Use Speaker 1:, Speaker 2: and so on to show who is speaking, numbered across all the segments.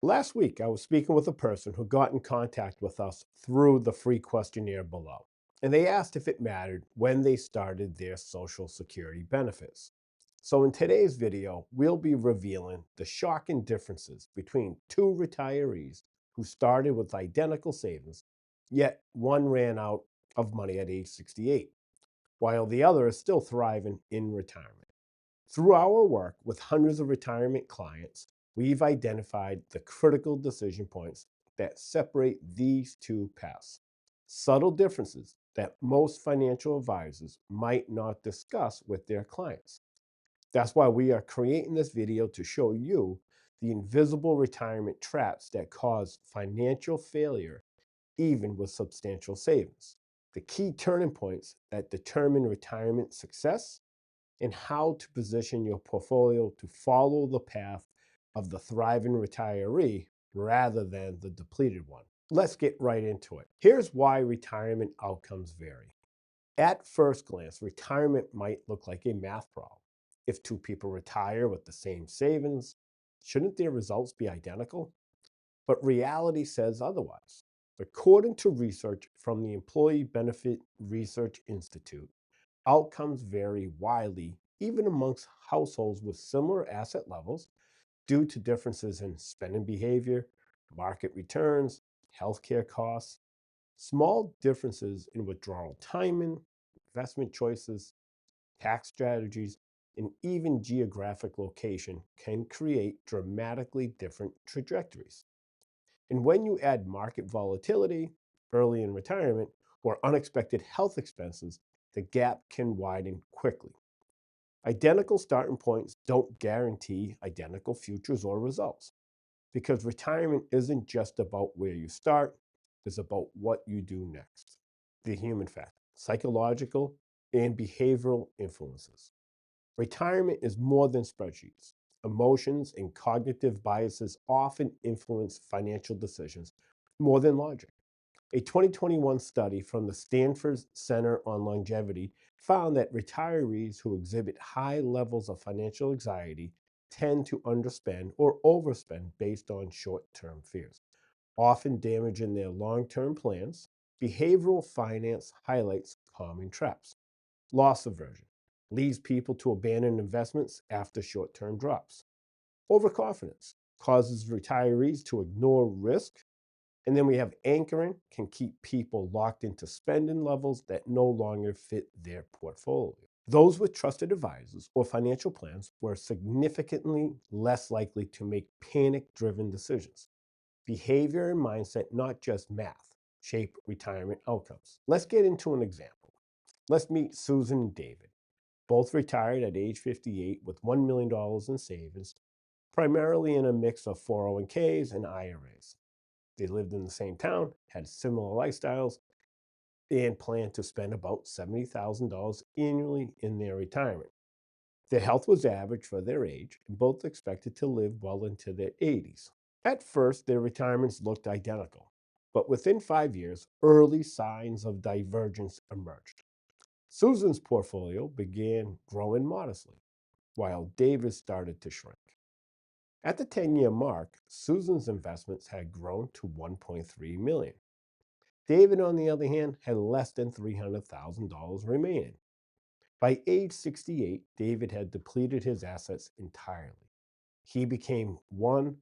Speaker 1: Last week, I was speaking with a person who got in contact with us through the free questionnaire below, and they asked if it mattered when they started their Social Security benefits. So, in today's video, we'll be revealing the shocking differences between two retirees who started with identical savings, yet one ran out of money at age 68, while the other is still thriving in retirement. Through our work with hundreds of retirement clients, we've identified the critical decision points that separate these two paths. Subtle differences that most financial advisors might not discuss with their clients. That's why we are creating this video to show you the invisible retirement traps that cause financial failure even with substantial savings. The key turning points that determine retirement success and how to position your portfolio to follow the path of the thriving retiree rather than the depleted one. Let's get right into it. Here's why retirement outcomes vary. At first glance, retirement might look like a math problem. If two people retire with the same savings, shouldn't their results be identical? But reality says otherwise. According to research from the Employee Benefit Research Institute, outcomes vary widely, even amongst households with similar asset levels, due to differences in spending behavior, market returns, healthcare costs. Small differences in withdrawal timing, investment choices, tax strategies, and even geographic location can create dramatically different trajectories. And when you add market volatility early in retirement or unexpected health expenses, the gap can widen quickly. Identical starting points don't guarantee identical futures or results because retirement isn't just about where you start, it's about what you do next. The human factor, psychological and behavioral influences. Retirement is more than spreadsheets. Emotions and cognitive biases often influence financial decisions more than logic. A 2021 study from the Stanford Center on Longevity found that retirees who exhibit high levels of financial anxiety tend to underspend or overspend based on short term fears, often damaging their long term plans. Behavioral finance highlights common traps. Loss aversion leads people to abandon investments after short term drops. Overconfidence causes retirees to ignore risk. And then we have anchoring can keep people locked into spending levels that no longer fit their portfolio. Those with trusted advisors or financial plans were significantly less likely to make panic driven decisions. Behavior and mindset, not just math, shape retirement outcomes. Let's get into an example. Let's meet Susan and David, both retired at age 58 with $1 million in savings, primarily in a mix of 401ks and IRAs. They lived in the same town, had similar lifestyles, and planned to spend about $70,000 annually in their retirement. Their health was average for their age, and both expected to live well into their 80s. At first, their retirements looked identical, but within 5 years, early signs of divergence emerged. Susan's portfolio began growing modestly, while David's started to shrink. At the 10-year mark, Susan's investments had grown to 1.3 million. David, on the other hand, had less than $300,000 remaining. By age 68, David had depleted his assets entirely. He became one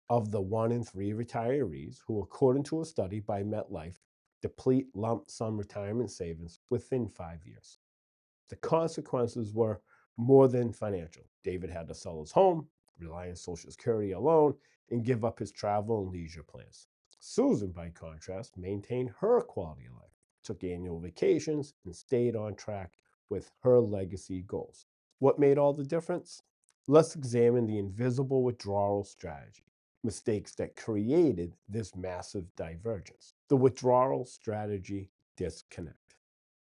Speaker 1: of the 1 in 3 retirees who, according to a study by MetLife, deplete lump sum retirement savings within 5 years. The consequences were more than financial. David had to sell his home, rely on Social Security alone, and give up his travel and leisure plans. Susan, by contrast, maintained her quality of life, took annual vacations, and stayed on track with her legacy goals. What made all the difference? Let's examine the invisible withdrawal strategy, mistakes that created this massive divergence. The withdrawal strategy disconnect.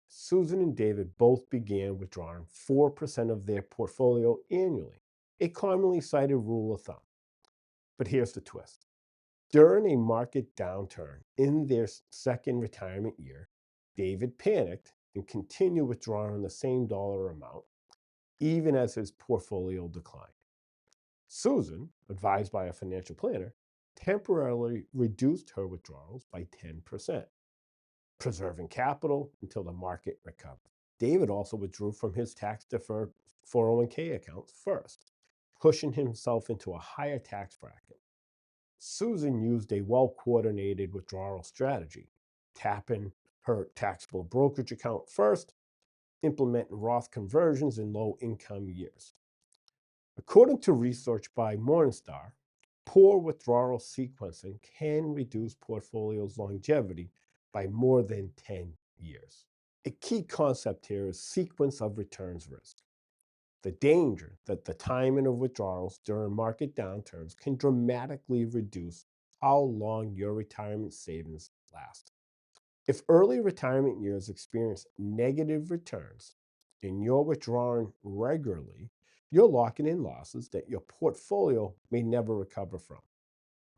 Speaker 1: Susan and David both began withdrawing 4% of their portfolio annually, a commonly cited rule of thumb. But here's the twist. During a market downturn in their second retirement year, David panicked and continued withdrawing the same dollar amount, even as his portfolio declined. Susan, advised by a financial planner, temporarily reduced her withdrawals by 10%, preserving capital until the market recovered. David also withdrew from his tax deferred 401k accounts first, pushing himself into a higher tax bracket. Susan used a well coordinated withdrawal strategy, tapping her taxable brokerage account first, implementing Roth conversions in low income years. According to research by Morningstar, poor withdrawal sequencing can reduce portfolios' longevity by more than 10 years. A key concept here is sequence of returns risk. The danger that the timing of withdrawals during market downturns can dramatically reduce how long your retirement savings last. If early retirement years experience negative returns and you're withdrawing regularly, you're locking in losses that your portfolio may never recover from.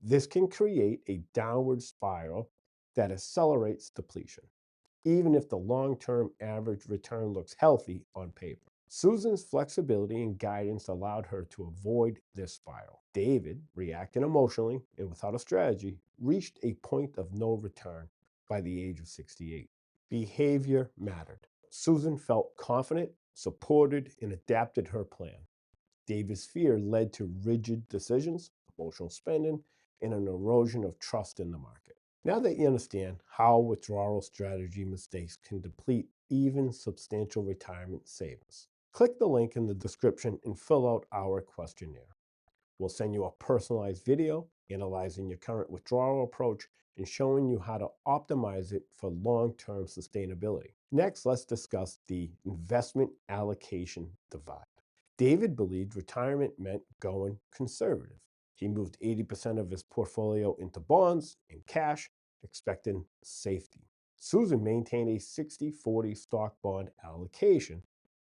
Speaker 1: This can create a downward spiral that accelerates depletion, even if the long term average return looks healthy on paper. Susan's flexibility and guidance allowed her to avoid this spiral. David, reacting emotionally and without a strategy, reached a point of no return by the age of 68. Behavior mattered. Susan felt confident, supported, and adapted her plan. David's fear led to rigid decisions, emotional spending, and an erosion of trust in the market. Now that you understand how withdrawal strategy mistakes can deplete even substantial retirement savings, click the link in the description and fill out our questionnaire. We'll send you a personalized video analyzing your current withdrawal approach and showing you how to optimize it for long-term sustainability. Next, let's discuss the investment allocation divide. David believed retirement meant going conservative. He moved 80% of his portfolio into bonds and cash, expecting safety. Susan maintained a 60-40 stock bond allocation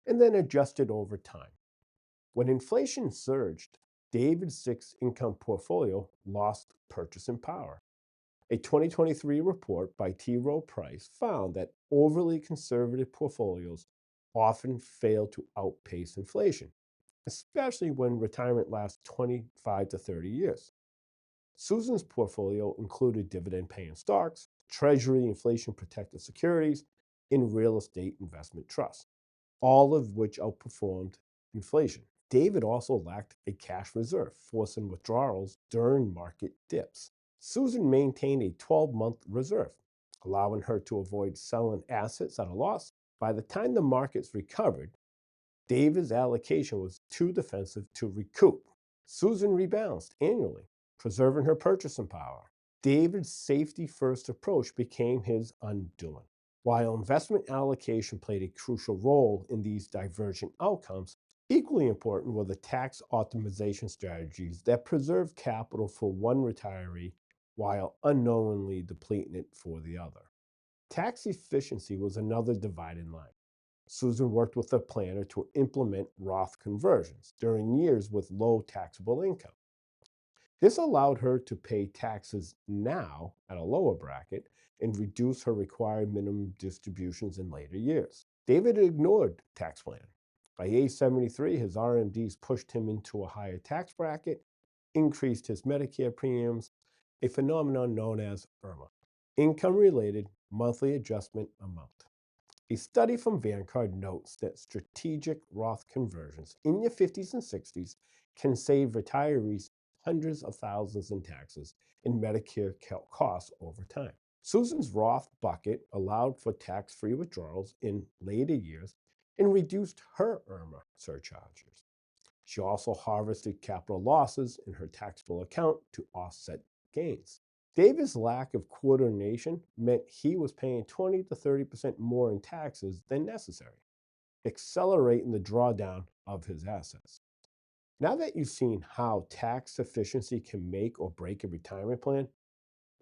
Speaker 1: and then adjusted over time. When inflation surged, David's fixed income portfolio lost purchasing power. A 2023 report by T. Rowe Price found that overly conservative portfolios often fail to outpace inflation, especially when retirement lasts 25 to 30 years. Susan's portfolio included dividend paying stocks, treasury inflation protected securities, and real estate investment trusts, all of which outperformed inflation. David also lacked a cash reserve, forcing withdrawals during market dips. Susan maintained a 12-month reserve, allowing her to avoid selling assets at a loss. By the time the markets recovered, David's allocation was too defensive to recoup. Susan rebalanced annually, preserving her purchasing power. David's safety-first approach became his undoing. While investment allocation played a crucial role in these divergent outcomes, equally important were the tax optimization strategies that preserved capital for one retiree while unknowingly depleting it for the other. Tax efficiency was another dividing line. Susan worked with a planner to implement Roth conversions during years with low taxable income. This allowed her to pay taxes now at a lower bracket and reduce her required minimum distributions in later years. David ignored tax plan. By age 73, his RMDs pushed him into a higher tax bracket, increased his Medicare premiums, a phenomenon known as IRMA, income-related monthly adjustment amount. A study from Vanguard notes that strategic Roth conversions in your 50s and 60s can save retirees hundreds of thousands in taxes and Medicare costs over time. Susan's Roth bucket allowed for tax-free withdrawals in later years and reduced her IRMA surcharges. She also harvested capital losses in her taxable account to offset gains. David's lack of coordination meant he was paying 20 to 30% more in taxes than necessary, accelerating the drawdown of his assets. Now that you've seen how tax efficiency can make or break a retirement plan,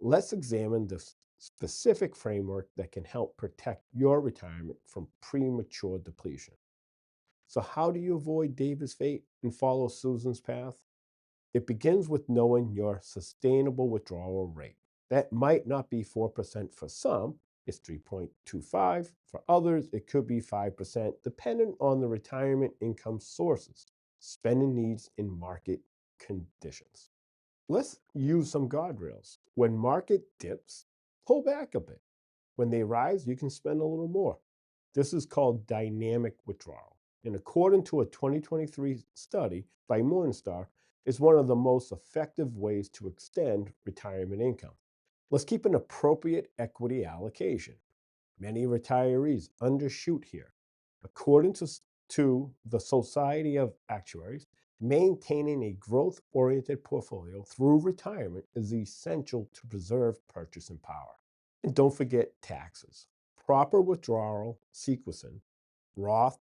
Speaker 1: let's examine the specific framework that can help protect your retirement from premature depletion. So how do you avoid David's fate and follow Susan's path? It begins with knowing your sustainable withdrawal rate. That might not be 4% for some, it's 3.25. For others, it could be 5%, depending on the retirement income sources, spending needs, and market conditions. Let's use some guardrails. When market dips, pull back a bit. When they rise, you can spend a little more. This is called dynamic withdrawal. And according to a 2023 study by Morningstar, is one of the most effective ways to extend retirement income. Let's keep an appropriate equity allocation. Many retirees undershoot here. According to the Society of Actuaries, maintaining a growth oriented portfolio through retirement is essential to preserve purchasing power. And don't forget taxes. Proper withdrawal sequencing, Roth,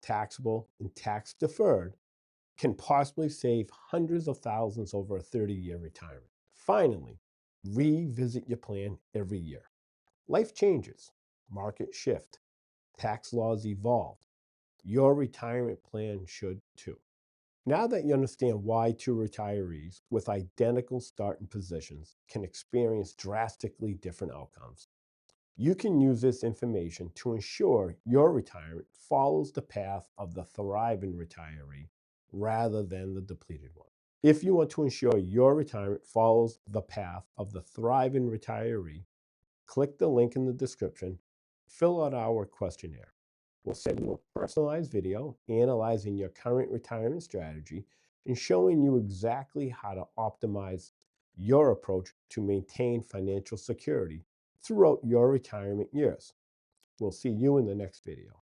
Speaker 1: taxable, and tax deferred, can possibly save hundreds of thousands over a 30-year retirement. Finally, revisit your plan every year. Life changes, markets shift, tax laws evolve. Your retirement plan should too. Now that you understand why two retirees with identical starting positions can experience drastically different outcomes, you can use this information to ensure your retirement follows the path of the thriving retiree rather than the depleted one. If you want to ensure your retirement follows the path of the thriving retiree, click the link in the description, fill out our questionnaire. We'll send you a personalized video analyzing your current retirement strategy and showing you exactly how to optimize your approach to maintain financial security throughout your retirement years. We'll see you in the next video.